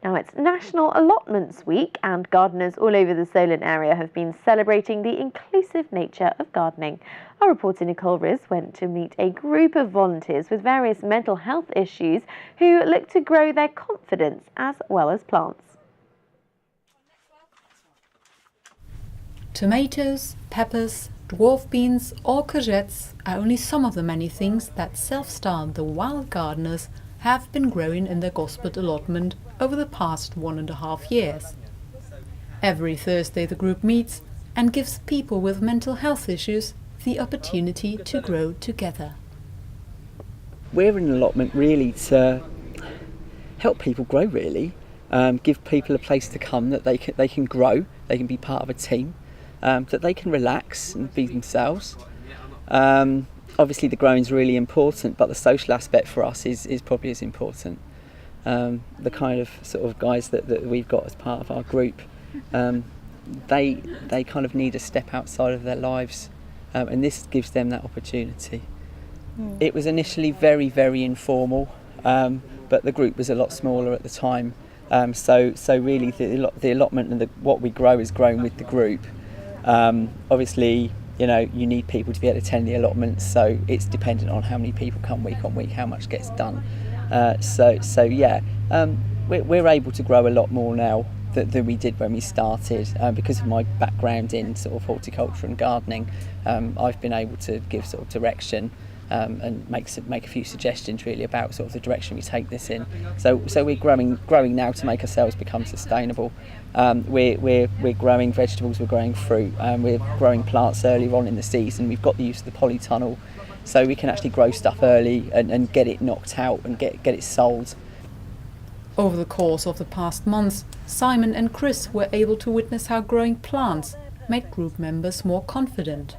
Now it's National Allotments Week and gardeners all over the Solent area have been celebrating the inclusive nature of gardening. Our reporter Nicole Ris went to meet a group of volunteers with various mental health issues who look to grow their confidence as well as plants. Tomatoes, peppers, dwarf beans or courgettes are only some of the many things that self-styled the wild gardeners have been growing in their Gosport allotment over the past 1.5 years. Every Thursday the group meets and gives people with mental health issues the opportunity to grow together. We're in an allotment really to help people grow, really. Give people a place to come that they can grow, they can be part of a team, that they can relax and be themselves. Obviously the growing is really important, but the social aspect for us is probably as important. The kind of sort of guys that we've got as part of our group, they kind of need a step outside of their lives, and this gives them that opportunity. It was initially very, very informal, but the group was a lot smaller at the time, so really the allotment and what we grow is grown with the group. Obviously, you know, you need people to be able to attend the allotments, so it's dependent on how many people come week on week, how much gets done. We're able to grow a lot more now than we did when we started, because of my background in sort of horticulture and gardening. I've been able to give sort of direction and make a few suggestions really about sort of the direction we take this in. So we're growing now to make ourselves become sustainable. We're growing vegetables, we're growing fruit, we're growing plants earlier on in the season. We've got the use of the polytunnel, so we can actually grow stuff early and get it knocked out and get it sold. Over the course of the past months, Simon and Chris were able to witness how growing plants made group members more confident.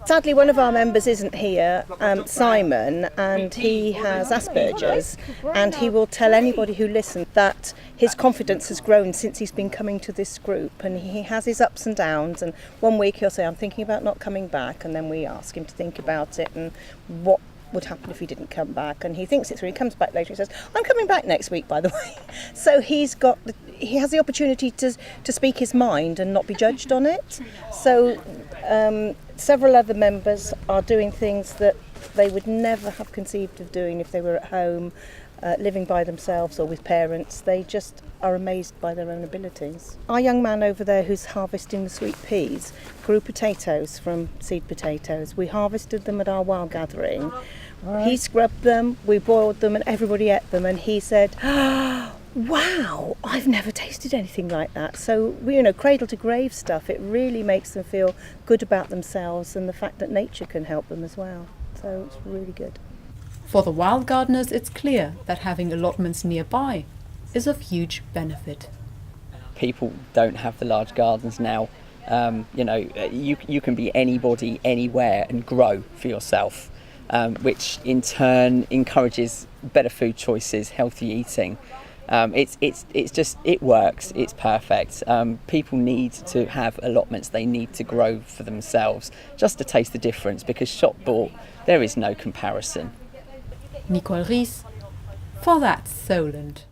Sadly, one of our members isn't here, Simon, and he has Asperger's, and he will tell anybody who listens that his confidence has grown since he's been coming to this group, and he has his ups and downs, and one week he'll say, I'm thinking about not coming back, and then we ask him to think about it and what would happen if he didn't come back, and he thinks it through. He comes back later and says, I'm coming back next week, by the way. So he has the opportunity to speak his mind and not be judged on it. So several other members are doing things that they would never have conceived of doing if they were at home, living by themselves or with parents. They just are amazed by their own abilities. Our young man over there who's harvesting the sweet peas grew potatoes from seed potatoes. We harvested them at our wild gathering. Right. He scrubbed them, we boiled them, and everybody ate them, and he said, wow, I've never tasted anything like that. So, you know, cradle to grave stuff, it really makes them feel good about themselves and the fact that nature can help them as well. So it's really good. For the wild gardeners, it's clear that having allotments nearby is of huge benefit. People don't have the large gardens now. You can be anybody, anywhere and grow for yourself, which in turn encourages better food choices, healthy eating. It works, it's perfect. People need to have allotments, they need to grow for themselves just to taste the difference, because shop bought, there is no comparison. Nicole Ris, for That's Solent.